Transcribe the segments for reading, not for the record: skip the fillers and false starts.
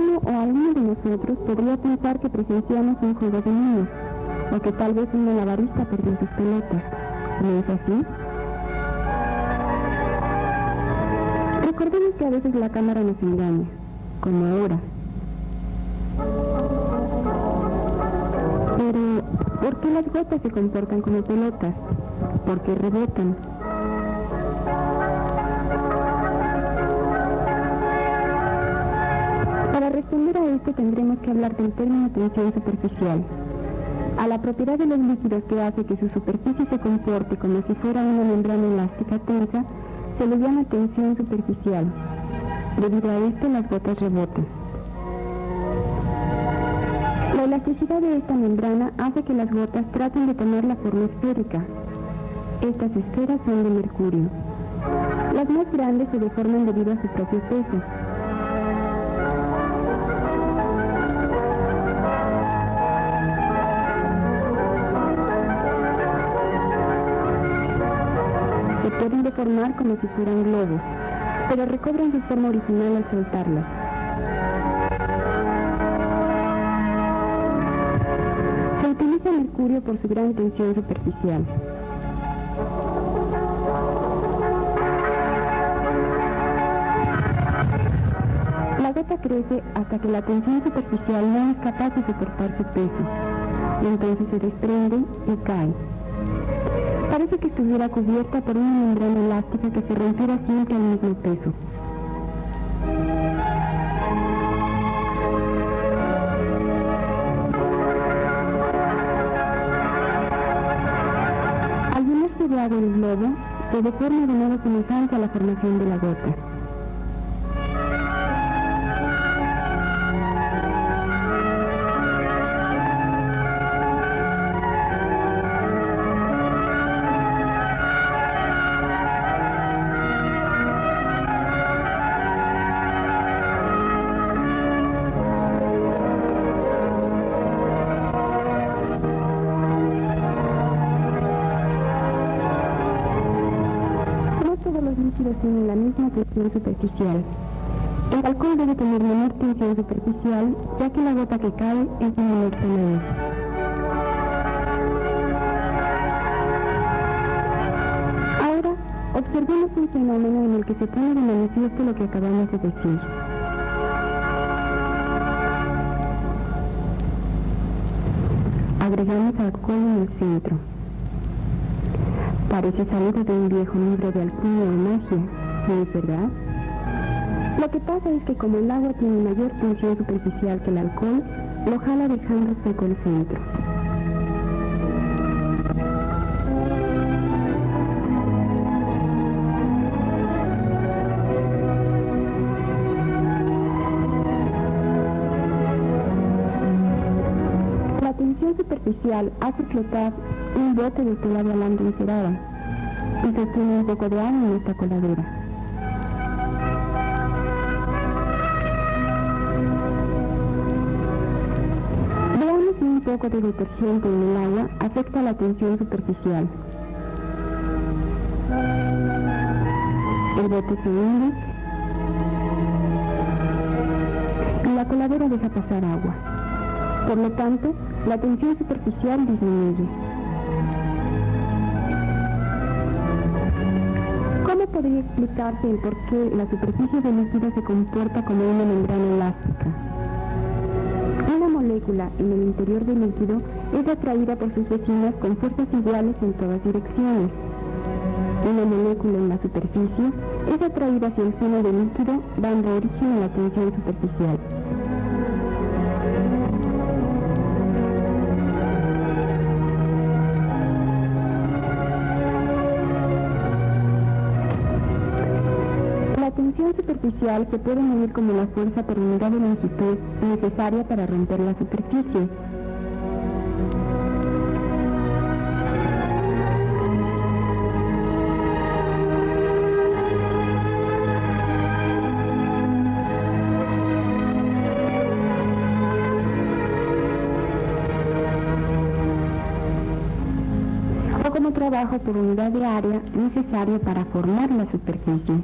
uno o alguno de nosotros podría pensar que presenciamos un juego de niños, o que tal vez un malabarista perdió sus pelotas. ¿No es así? Recordemos que a veces la cámara nos engaña, como ahora. Pero, ¿por qué las gotas se comportan como pelotas? ¿Por qué rebotan? Para responder a esto tendremos que hablar del término tensión superficial. A la propiedad de los líquidos que hace que su superficie se comporte como si fuera una membrana elástica tensa, se le llama tensión superficial. Debido a esto, las gotas rebotan. La elasticidad de esta membrana hace que las gotas traten de tomar la forma esférica. Estas esferas son de mercurio. Las más grandes se deforman debido a su propio peso. Se pueden deformar como si fueran globos, pero recobran su forma original al soltarlas. Se utiliza mercurio por su gran tensión superficial. La gota crece hasta que la tensión superficial no es capaz de soportar su peso, y entonces se desprende y cae. Parece que estuviera cubierta por una membrana elástica que se rompiera siempre al mismo peso. Al llenarse de agua el globo, se deforma de modo semejante a la formación de la gota. Tienen la misma tensión superficial. El alcohol debe tener menor tensión superficial, ya que la gota que cae es de menor tamaño. Ahora, observemos un fenómeno en el que se pone de manifiesto lo que acabamos de decir. Agregamos alcohol en el centro. Parece salido de un viejo libro de alquimia o magia, ¿no es verdad? Lo que pasa es que como el agua tiene mayor tensión superficial que el alcohol, lo jala dejando seco el centro. La tensión superficial hace flotar un bote de tela de alambre encerada y sostiene un poco de agua en esta coladera. Veamos si un poco de detergente en el agua afecta la tensión superficial. El bote se hunde y la coladera deja pasar agua. Por lo tanto, la tensión superficial disminuye. ¿Cómo podría explicarse el por qué la superficie del líquido se comporta como una membrana elástica? Una molécula en el interior del líquido es atraída por sus vecinas con fuerzas iguales en todas direcciones. Una molécula en la superficie es atraída hacia el seno del líquido, dando origen a la tensión superficial. La tensión superficial se puede medir como la fuerza por unidad de longitud necesaria para romper la superficie. O como trabajo por unidad de área necesario para formar la superficie.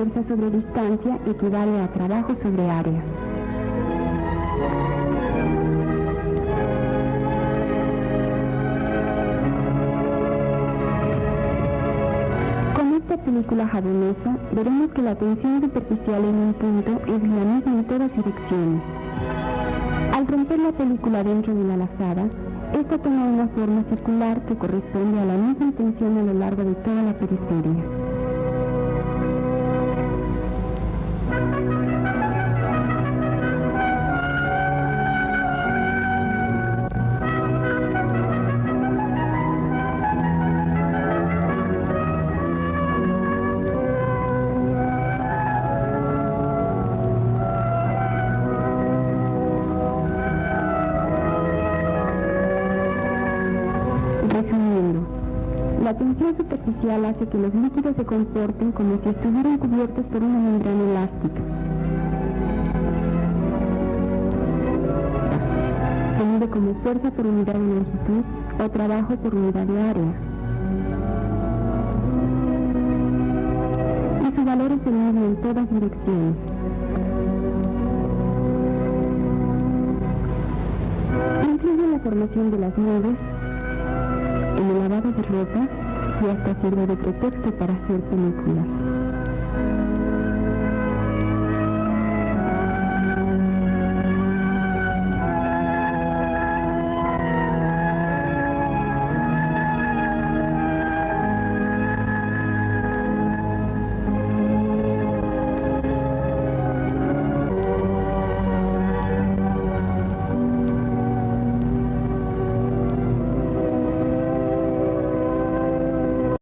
fuerza sobre distancia equivale a trabajo sobre área. Con esta película japonesa veremos que la tensión superficial en un punto es la misma en todas direcciones. Al romper la película dentro de la lazada, esta toma una forma circular que corresponde a la misma tensión a lo largo de toda la periferia. Resumiendo, la tensión superficial hace que los líquidos se comporten como si estuvieran cubiertos por una membrana elástica. Se mide como fuerza por unidad de longitud o trabajo por unidad de área. Y su valor es el mismo en todas direcciones. Incluye la formación de las nubes, en el lavado de ropa y hasta sirve de pretexto para hacer películas.